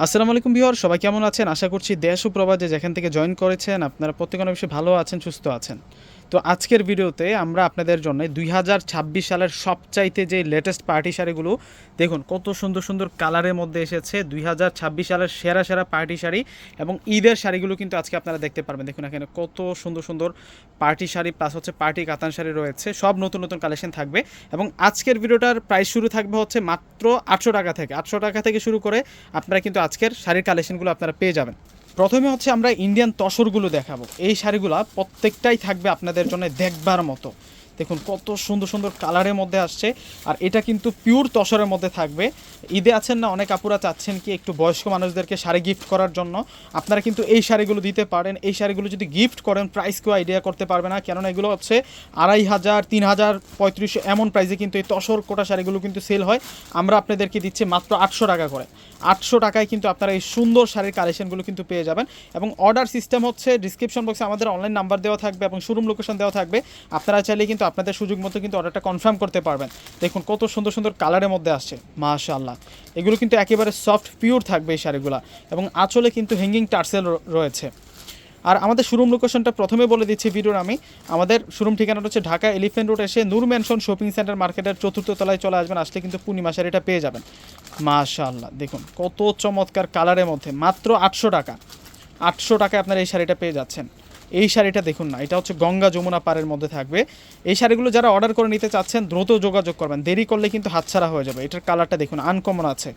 আসসালামু আলাইকুম ভিউয়ার, সবাই কেমন আছেন? আশা করছি দেশ ও প্রবাদে যেখান থেকে জয়েন করেছেন আপনারা প্রত্যেকে অনেক বেশি ভালো আছেন, সুস্থ আছেন। তো আজকের ভিডিওতে আমরা আপনাদের জন্য 2026 সালের সবচাইতে যে লেটেস্ট পার্টি শাড়িগুলো দেখুন কত সুন্দর সুন্দর কালারের মধ্যে এসেছে। 2026 সালের সেরা সেরা পার্টি শাড়ি এবং ঈদের শাড়িগুলো কিন্তু আজকে আপনারা দেখতে পারবেন। দেখুন এখানে কত সুন্দর সুন্দর পার্টি শাড়ি প্লাস হচ্ছে পার্টি কাতান শাড়ি রয়েছে, সব নতুন নতুন কালেকশন থাকবে। এবং আজকের ভিডিওটার প্রাইস শুরু থাকবে হচ্ছে মাত্র 800 টাকা থেকে। 800 টাকা থেকে শুরু করে আপনারা কিন্তু আজকের শাড়ির কালেকশনগুলো আপনারা পেয়ে যাবেন। প্রথমে হচ্ছে আমরা ইন্ডিয়ান তসরগুলো দেখাবো। এই শাড়িগুলো প্রত্যেকটাই থাকবে আপনাদের জন্য দেখবার মতো। দেখুন কত সুন্দর সুন্দর কালারের মধ্যে আসছে, আর এটা কিন্তু পিওর তসরের মধ্যে থাকবে। ঈদে আছেন না, অনেক আপুরা চাচ্ছেন কি একটু বয়স্ক মানুষদেরকে শাড়ি গিফট করার জন্য, আপনারা কিন্তু এই শাড়িগুলো দিতে পারেন। এই শাড়িগুলো যদি গিফট করেন প্রাইস কেউ আইডিয়া করতে পারবে না, কেননা এগুলো হচ্ছে 2500, 3000, 3500 এমন প্রাইসে কিন্তু এই তসর কোটা শাড়িগুলো কিন্তু সেল হয়। আমরা আপনাদেরকে দিচ্ছি মাত্র 800 টাকা করে। 800 টাকায় কিন্তু আপনারা এই সুন্দর শাড়ির কালেকশনগুলো কিন্তু পেয়ে যাবেন। এবং অর্ডার সিস্টেম হচ্ছে ডিসক্রিপশন বক্সে আমাদের অনলাইন নাম্বার দেওয়া থাকবে এবং শোরুম লোকেশন দেওয়া থাকবে। আপনারা চাইলে কিন্তু আপনাদের সুযোগ মতো কিন্তু অর্ডারটা কনফার্ম করতে পারবেন। দেখুন কত সুন্দর সুন্দর কালারের মধ্যে আসছে, মাশাআল্লাহ। এগুলো কিন্তু একেবারে সফট পিওর থাকবে এই শাড়িগুলো, এবং আঁচলে কিন্তু হ্যাঙ্গিং টার্সেল রয়েছে। আর আমাদের শোরুম লোকেশনটা প্রথমে বলে দিচ্ছি ভিডিওর আমি। আমাদের শোরুম ঠিকানাটা হচ্ছে ঢাকা এলিফ্যান্ট রোড এসে নূর ম্যানশন শপিং সেন্টার মার্কেটের 4র্থ তলায় চলে আসবেন। আসলে কিন্তু পূর্ণিমা শাড়িটা পেয়ে যাবেন। মাশাআল্লাহ, দেখুন কত চমৎকার কালারের মধ্যে মাত্র 800 টাকা। 800 টাকায় আপনারা এই শাড়িটা পেয়ে যাচ্ছেন। এই শাড়িটা দেখুন না, এটা হচ্ছে গঙ্গা যমুনা পাড়ের মধ্যে থাকবে। এই শাড়িগুলো যারা অর্ডার করে নিতে চাচ্ছেন দ্রুত যোগাযোগ করবেন, দেরি করলে কিন্তু হাতছাড়া হয়ে যাবে। এটার কালারটা দেখুন আনকমন আছে।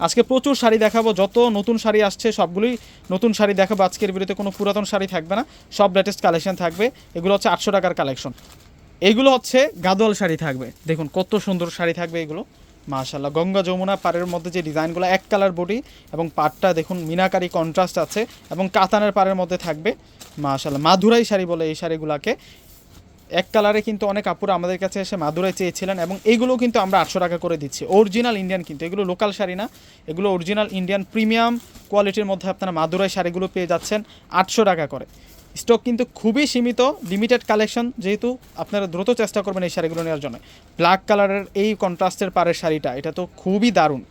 আজকে প্রচুর শাড়ি দেখাবো, যত নতুন শাড়ি আসছে সবগুলোই নতুন শাড়ি দেখাবো। আজকের ভিডিওতে কোনো পুরাতন শাড়ি থাকবে না, সব লেটেস্ট কালেকশন থাকবে। এগুলো হচ্ছে 800 টাকার কালেকশন। এগুলো হচ্ছে গাদোয়াল শাড়ি থাকবে। দেখুন কত সুন্দর শাড়ি থাকবে এগুলো, মাশাআল্লাহ। গঙ্গা যমুনা পাড়ের মধ্যে যে ডিজাইনগুলো, এক কালার বডি এবং পাড়টা দেখুন মিনাকারি কন্ট্রাস্ট আছে, এবং কাতানের পাড়ের মধ্যে থাকবে। মাশাআল্লাহ, মাদুরাই শাড়ি বলে এই শাড়িগুলোকে। এক কালারে কিন্তু অনেক আপুরা আমাদের কাছে এসে মাদুরাই চেয়েছিলেন, এবং এইগুলো কিন্তু আমরা 800 টাকা করে দিচ্ছি। অরিজিনাল ইন্ডিয়ান, কিন্তু এগুলো লোকাল শাড়ি না, এগুলো অরিজিনাল ইন্ডিয়ান প্রিমিয়াম কোয়ালিটির মধ্যে আপনারা মাদুরাই শাড়িগুলো পেয়ে যাচ্ছেন 800 টাকা করে। স্টক কিন্তু খুবই সীমিত, লিমিটেড কালেকশন, যেহেতু আপনারা দ্রুত চেষ্টা করবেন এই শাড়িগুলো নেওয়ার জন্য। ব্ল্যাক কালারের এই কন্ট্রাস্টের পাড়ের শাড়িটা, এটা তো খুবই দারুণ,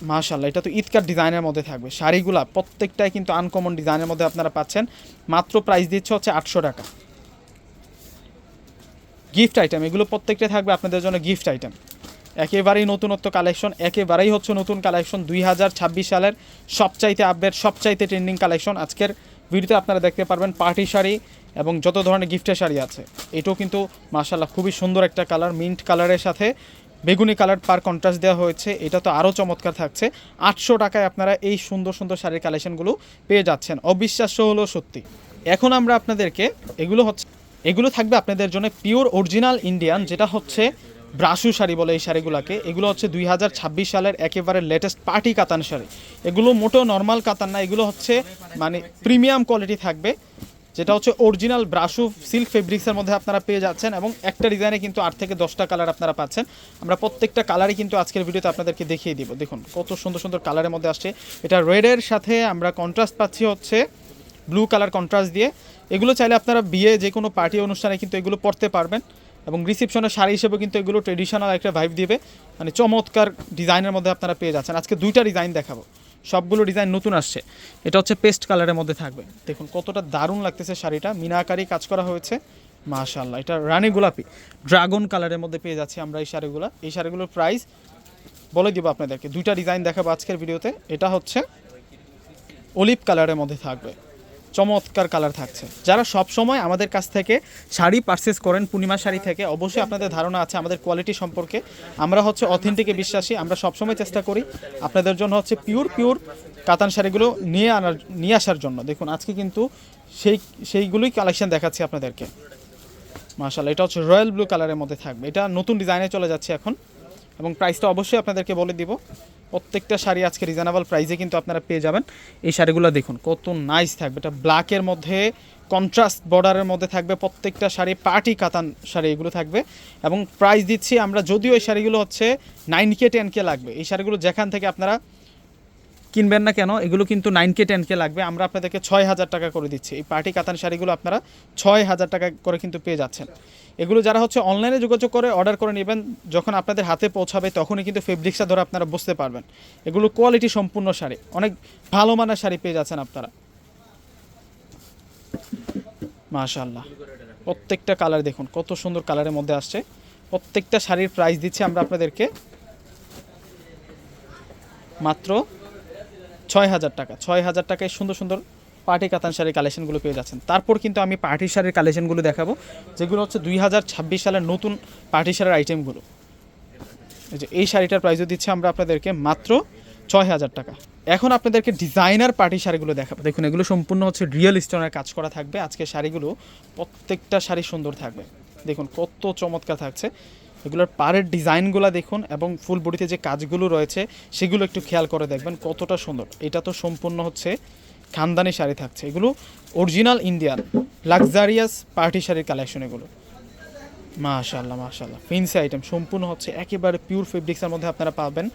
মাশাআল্লাহ। এটা তো ঈদকার ডিজাইনের মধ্যে থাকবে। শাড়িগুলা প্রত্যেকটাই কিন্তু আনকমন ডিজাইনের মধ্যে আপনারা পাচ্ছেন। মাত্র প্রাইস দিচ্ছে হচ্ছে 800 টাকা। গিফট আইটেম এগুলো প্রত্যেকটা থাকবে আপনাদের জন্য গিফট আইটেম। একেবারেই নতুনত্ব কালেকশন, একেবারেই হচ্ছে নতুন কালেকশন। 2026 সালের সবচাইতে আপডেট, সবচাইতে ট্রেন্ডিং কালেকশন আজকের ভিডিওতে আপনারা দেখতে পারবেন। পার্টি শাড়ি এবং যত ধরনের গিফটের শাড়ি আছে, এটাও কিন্তু মাশাআল্লাহ খুবই সুন্দর একটা কালার, মিন্ট কালারের সাথে বেগুনি কালার পার কন্ট্রাস্ট দেওয়া হয়েছে। এটা তো আরও চমৎকার থাকছে। 800 টাকায় আপনারা এই সুন্দর সুন্দর শাড়ির কালেকশনগুলো পেয়ে যাচ্ছেন। অবিশ্বাস্য হলো সত্যি। এখন আমরা আপনাদেরকে এগুলো থাকবে আপনাদের জন্য পিওর অরিজিনাল ইন্ডিয়ান, যেটা হচ্ছে ব্রাশু শাড়ি বলে এই শাড়িগুলোকে। এগুলো হচ্ছে 2026 সালের একেবারে লেটেস্ট পার্টি কাতান শাড়ি। এগুলো মোটেও নর্মাল কাতান না, এগুলো হচ্ছে মানে প্রিমিয়াম কোয়ালিটি থাকবে, যেটা হচ্ছে অরিজিনাল ব্রাশু সিল্ক ফেব্রিক্সের মধ্যে আপনারা পেয়ে যাচ্ছেন। এবং একটা ডিজাইনে কিন্তু 8 থেকে 10টা কালার আপনারা পাচ্ছেন। আমরা প্রত্যেকটা কালারই কিন্তু আজকের ভিডিওতে আপনাদেরকে দেখিয়ে দিব। দেখুন কত সুন্দর সুন্দর কালারের মধ্যে আসছে। এটা রেডের সাথে আমরা কন্ট্রাস্ট পাচ্ছি হচ্ছে ব্লু কালার কন্ট্রাস্ট দিয়ে। এগুলো চাইলে আপনারা বিয়ে যে কোনো পার্টি অনুষ্ঠানে কিন্তু এগুলো পরতে পারবেন, এবং রিসেপশনের শাড়ি হিসেবে কিন্তু এগুলো ট্রেডিশনাল একটা ভাইব দিবে। মানে চমৎকার ডিজাইনের মধ্যে আপনারা পেয়ে যাচ্ছেন। আজকে 2টা ডিজাইন দেখাবো, সবগুলো ডিজাইন নতুন আসছে। এটা হচ্ছে পেস্ট কালারের মধ্যে থাকবে। দেখুন কতটা দারুণ লাগতেছে শাড়িটা, মিনাকারি কাজ করা হয়েছে, মাশাআল্লাহ। এটা রানী গোলাপি ড্রাগন কালারের মধ্যে পেয়ে যাচ্ছি আমরা এই শাড়িগুলো। এই শাড়িগুলোর প্রাইস বলে দিব আপনাদেরকে। 2টা ডিজাইন দেখাবো আজকের ভিডিওতে। এটা হচ্ছে অলিভ কালারের মধ্যে থাকবে, চমৎকার কালার থাকছে। যারা সব সময় আমাদের কাছ থেকে শাড়ি পারচেস করেন পূর্ণিমা শাড়ি থেকে, অবশ্যই আপনাদের ধারণা আছে আমাদের কোয়ালিটি সম্পর্কে। আমরা হচ্ছে অথেন্টিকে বিশ্বাসী। আমরা সবসময় চেষ্টা করি আপনাদের জন্য হচ্ছে পিওর কাতান শাড়িগুলো নিয়ে আসার জন্য। দেখুন আজকে কিন্তু সেইগুলোই কালেকশন দেখাচ্ছি আপনাদেরকে, মাশাআল্লাহ। এটা হচ্ছে রয়্যাল ব্লু কালারের মধ্যে থাকবে। এটা নতুন ডিজাইনে চলে যাচ্ছে এখন, এবং প্রাইসটা অবশ্যই আপনাদেরকে বলে দিব। প্রত্যেকটা শাড়ি আজকে রিজনেবল প্রাইসে কিন্তু আপনারা পেয়ে যাবেন। এই শাড়িগুলো দেখুন কত নাইস থাকবে। এটা ব্ল্যাকের মধ্যে কন্ট্রাস্ট বর্ডারের মধ্যে থাকবে। প্রত্যেকটা শাড়ি পার্টি কাতান শাড়ি এগুলো থাকবে, এবং প্রাইস দিচ্ছি আমরা, যদিও এই শাড়িগুলো হচ্ছে 9K 10K লাগবে। এই শাড়িগুলো যেখান থেকে আপনারা কিনবেন না কেন, এগুলো কিন্তু 9K 10K লাগবে। আমরা আপনাদেরকে 6000 টাকা করে দিচ্ছি। এই পার্টি কাতান শাড়িগুলো আপনারা 6000 টাকা করে কিন্তু পেয়ে যাচ্ছেন। এগুলো যারা হচ্ছে অনলাইনে যোগাযোগ করে অর্ডার করে নেবেন, যখন আপনাদের হাতে পৌঁছাবে তখনই কিন্তু ফেব্রিক্সটা ধরে আপনারা বুঝতে পারবেন। এগুলো কোয়ালিটি সম্পূর্ণ শাড়ি, অনেক ভালো মানের শাড়ি পেয়ে যাচ্ছেন আপনারা। মাশাআল্লাহ, প্রত্যেকটা কালার দেখুন কত সুন্দর কালারের মধ্যে আসছে। প্রত্যেকটা শাড়ির প্রাইস দিচ্ছি আমরা আপনাদেরকে মাত্র 6,000 টাকা। 6,000 টাকায় সুন্দর সুন্দর পার্টি কাতান শাড়ির কালেকশনগুলো পেয়ে যাচ্ছেন। তারপর কিন্তু আমি পার্টি শাড়ির কালেকশনগুলো দেখাবো, যেগুলো হচ্ছে 2026 সালের নতুন পার্টি শাড়ির আইটেমগুলো। এই শাড়িটার প্রাইসও দিচ্ছি আমরা আপনাদেরকে মাত্র 6,000 টাকা। এখন আপনাদেরকে ডিজাইনার পার্টি শাড়িগুলো দেখাবো। দেখুন এগুলো সম্পূর্ণ হচ্ছে রিয়েল স্টোনের কাজ করা থাকবে। আজকে শাড়িগুলো প্রত্যেকটা শাড়ি সুন্দর থাকবে, দেখুন কত চমৎকার থাকছে। এগুলোর পাড়ের ডিজাইনগুলো দেখুন এবং ফুল বডিতে যে কাজগুলো রয়েছে সেগুলো একটু খেয়াল করে দেখবেন কতটা সুন্দর। এটা তো সম্পূর্ণ হচ্ছে খানদানি শাড়ি থাকছে, এগুলো অরিজিনাল ইন্ডিয়ান লাক্সারিয়াস পার্টি শাড়ির কালেকশন এগুলো। মাশাআল্লাহ মাশাআল্লাহ, ফেন্সি আইটেম সম্পূর্ণ হচ্ছে একেবারে পিওর ফেব্রিক্সের মধ্যে আপনারা পাবেন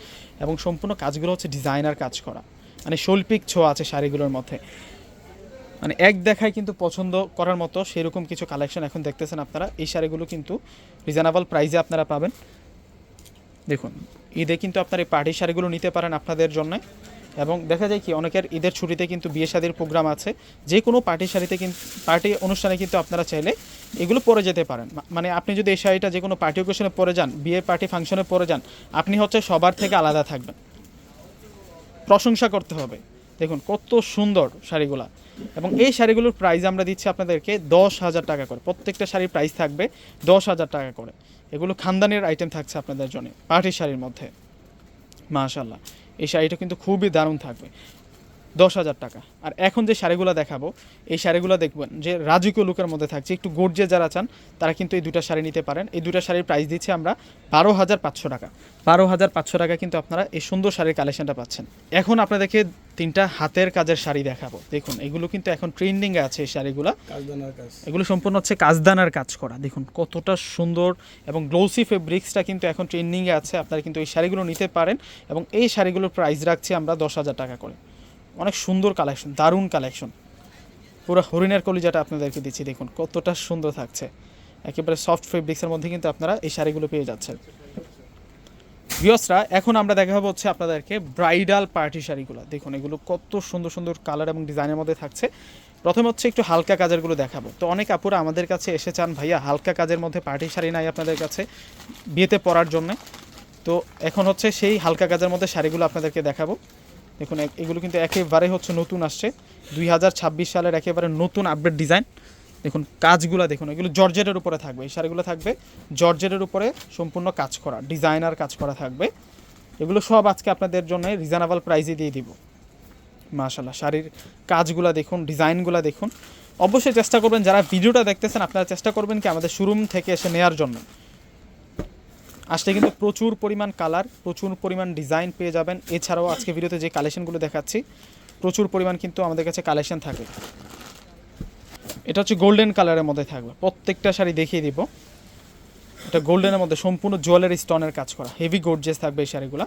এবং সম্পূর্ণ কাজগুলো হচ্ছে ডিজাইনার কাজ করা, মানে শৈল্পিক ছোঁয়া আছে শাড়িগুলোর মধ্যে। মানে এক দেখায় কিন্তু পছন্দ করার মতো সেরকম কিছু কালেকশন এখন দেখতেছেন আপনারা। এই শাড়িগুলো কিন্তু রিজনেবল প্রাইসে আপনারা পাবেন। দেখুন ঈদে কিন্তু আপনার এই পার্টি শাড়িগুলো নিতে পারেন আপনাদের জন্য। এবং দেখা যায় কি অনেকের ঈদের ছুটিতে কিন্তু বিয়ে শাদির প্রোগ্রাম আছে, যে কোনো পার্টি শাড়িতে কিন্তু পার্টি অনুষ্ঠানে কিন্তু আপনারা চাইলে এগুলো পরে যেতে পারেন। মানে আপনি যদি এই শাড়িটা যে কোনো পার্টি অকেশনে পরে যান, বিয়ে পার্টি ফাংশনে পরে যান, আপনি হচ্ছে সবার থেকে আলাদা থাকবেন, প্রশংসা করতে হবে। দেখুন কত সুন্দর শাড়িগুলা। এবং এই শাড়িগুলোর প্রাইস আমরা দিচ্ছি আপনাদেরকে 10,000 টাকা করে। প্রত্যেকটা শাড়ির প্রাইস থাকবে 10,000 টাকা করে। এগুলো খানদানের আইটেম থাকছে আপনাদের জন্য পার্টি শাড়ির মধ্যে। মাশাআল্লাহ, এই শাড়িটা কিন্তু খুবই দারুণ থাকবে, 10,000 টাকা। আর এখন যে শাড়িগুলো দেখাবো এই শাড়িগুলো দেখবেন যে রাজকীয় লুকের মধ্যে থাকছে, একটু গর্জিয়াস যারা চান তারা কিন্তু এই দুটো শাড়ি নিতে পারেন। এই দুটো শাড়ির প্রাইস দিচ্ছি আমরা 12,500 টাকা। 12,500 টাকা কিন্তু আপনারা এই সুন্দর শাড়ির কালেকশনটা পাচ্ছেন। এখন আপনাদেরকে তিনটা হাতের কাজের শাড়ি দেখাবো। দেখুন এগুলো কিন্তু এখন ট্রেন্ডিংয়ে আছে এই শাড়িগুলো, এগুলো সম্পূর্ণ হচ্ছে কাজদানার কাজ করা। দেখুন কতটা সুন্দর এবং গ্লোসি ফেব্রিক্সটা কিন্তু এখন ট্রেন্ডিংয়ে আছে। আপনারা কিন্তু এই শাড়িগুলো নিতে পারেন এবং এই শাড়িগুলোর প্রাইস রাখছি আমরা 10,000 টাকা করে। অনেক সুন্দর কালেকশন, দারুণ কালেকশন, পুরো হরিণের কলিজাটা আপনাদেরকে দিচ্ছি। দেখুন কতটা সুন্দর থাকছে, একেবারে সফট ফেব্রিক্সের মধ্যে কিন্তু আপনারা এই শাড়িগুলো পেয়ে যাচ্ছেন। ভিউয়ার্সরা এখন আমরা দেখাবো হচ্ছে আপনাদেরকে ব্রাইডাল পার্টি শাড়িগুলো। দেখুন এগুলো কত সুন্দর সুন্দর কালার এবং ডিজাইনের মধ্যে থাকছে। প্রথমে হচ্ছে একটু হালকা কাজেরগুলো দেখাবো। তো অনেক আপুরা আমাদের কাছে এসে চান ভাইয়া হালকা কাজের মধ্যে পার্টি শাড়ি নাই আপনাদের কাছে বিয়েতে পরার জন্য, তো এখন হচ্ছে সেই হালকা কাজের মধ্যে শাড়িগুলো আপনাদেরকে দেখাবো। দেখুন এগুলো কিন্তু একেবারে হচ্ছে নতুন আসছে, 2026 সালের একেবারে নতুন আপডেট ডিজাইন। দেখুন কাজগুলো দেখুন, এগুলো জর্জেটের উপরে থাকবে। এই শাড়িগুলো থাকবে জর্জেটের উপরে সম্পূর্ণ কাজ করা, ডিজাইনার কাজ করা থাকবে। এগুলো সব আজকে আপনাদের জন্য রিজনেবল প্রাইসে দিয়ে দিব। মাশাআল্লাহ, শাড়ির কাজগুলো দেখুন, ডিজাইনগুলো দেখুন। অবশ্যই চেষ্টা করবেন যারা ভিডিওটা দেখতেছেন আপনারা চেষ্টা করবেন কি আমাদের শোরুম থেকে এসে নেওয়ার জন্য। আসলে কিন্তু প্রচুর পরিমাণ কালার, প্রচুর পরিমাণ ডিজাইন পেয়ে যাবেন। এছাড়াও আজকে ভিডিওতে যে কালেকশনগুলো দেখাচ্ছি প্রচুর পরিমাণ কিন্তু আমাদের কাছে কালেকশন থাকে। এটা হচ্ছে গোল্ডেন কালারের মধ্যে থাকবে, প্রত্যেকটা শাড়ি দেখিয়ে দিব। এটা গোল্ডেনের মধ্যে সম্পূর্ণ জুয়েলারি স্টোনের কাজ করা, হেভি গর্জিয়াস থাকবে এই শাড়িগুলো।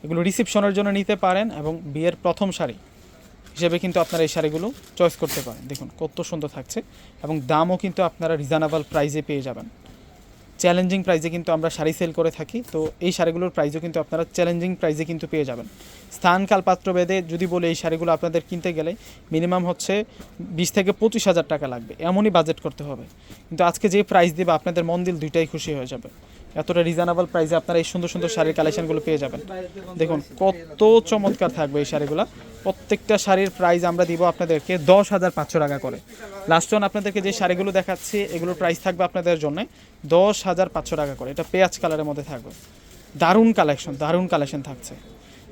এগুলো রিসেপশনের জন্য নিতে পারেন এবং বিয়ের প্রথম শাড়ি হিসেবে কিন্তু আপনারা এই শাড়িগুলো চয়েস করতে পারেন। দেখুন কত সুন্দর থাকছে এবং দামও কিন্তু আপনারা রিজনেবল প্রাইসে পেয়ে যাবেন। চ্যালেঞ্জিং প্রাইসে কিন্তু আমরা শাড়ি সেল করে থাকি, তো এই শাড়িগুলোর প্রাইসও কিন্তু আপনারা চ্যালেঞ্জিং প্রাইসে কিন্তু পেয়ে যাবেন। স্থানকাল পাত্র ভেদে যদি বলে এই শাড়িগুলো আপনাদের কিনতে গেলে মিনিমাম হচ্ছে 20 থেকে 25,000 টাকা লাগবে, এমনই বাজেট করতে হবে। কিন্তু আজকে যে প্রাইস দেবে আপনাদের মন দিল দুইটাই খুশি হয়ে যাবে। এতটা রিজনেবল প্রাইসে আপনারা এই সুন্দর সুন্দর শাড়ির কালেকশনগুলো পেয়ে যাবেন। দেখুন কত চমৎকার থাকবে এই শাড়িগুলো। প্রত্যেকটা শাড়ির প্রাইস আমরা দিব আপনাদেরকে 10,500 টাকা করে। লাস্ট ওয়ান আপনাদেরকে যে শাড়িগুলো দেখাচ্ছি এগুলোর প্রাইস থাকবে আপনাদের জন্য 10,500 টাকা করে। এটা পেঁয়াজ কালারের মধ্যে থাকবে, দারুণ কালেকশন, দারুণ কালেকশন থাকছে।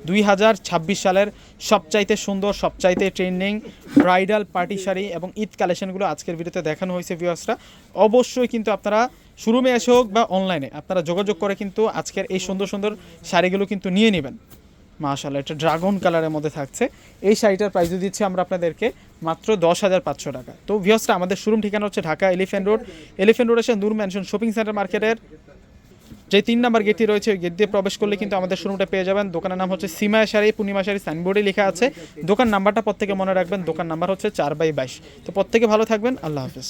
2026 সালের সবচাইতে সুন্দর, সবচাইতে ট্রেন্ডিং ব্রাইডাল পার্টি শাড়ি এবং ঈদ কালেকশনগুলো আজকের ভিডিওতে দেখানো হয়েছে। ভিউয়ার্সরা অবশ্যই কিন্তু আপনারা শোরুমে এসে হোক বা অনলাইনে আপনারা যোগাযোগ করে কিন্তু আজকের এই সুন্দর সুন্দর শাড়িগুলো কিন্তু নিয়ে নেবেন। মাশাআল্লাহ, এটা ড্রাগন কালারের মধ্যে থাকছে। এই শাড়িটার প্রাইসও দিচ্ছি আমরা আপনাদেরকে মাত্র 10,500 টাকা। তো ভিউয়ার্সরা আমাদের শোরুম ঠিকানা হচ্ছে Dhaka elephant road. Elephant road এসে নূর ম্যানশন শপিং সেন্টার মার্কেটের যে 3 নম্বর গেটটি রয়েছে ওই গেট দিয়ে প্রবেশ করলে কিন্তু আমাদের শোরুমটা পেয়ে যাবেন। দোকানের নাম হচ্ছে সীমা শাড়ি, পূর্ণিমা শাড়ি, সাইনবোর্ডে লেখা আছে। দোকান নাম্বারটা প্রত্যেকে মনে রাখবেন, দোকান নাম্বার হচ্ছে 4/22। তো প্রত্যেকে ভালো থাকবেন, আল্লাহ হাফেজ।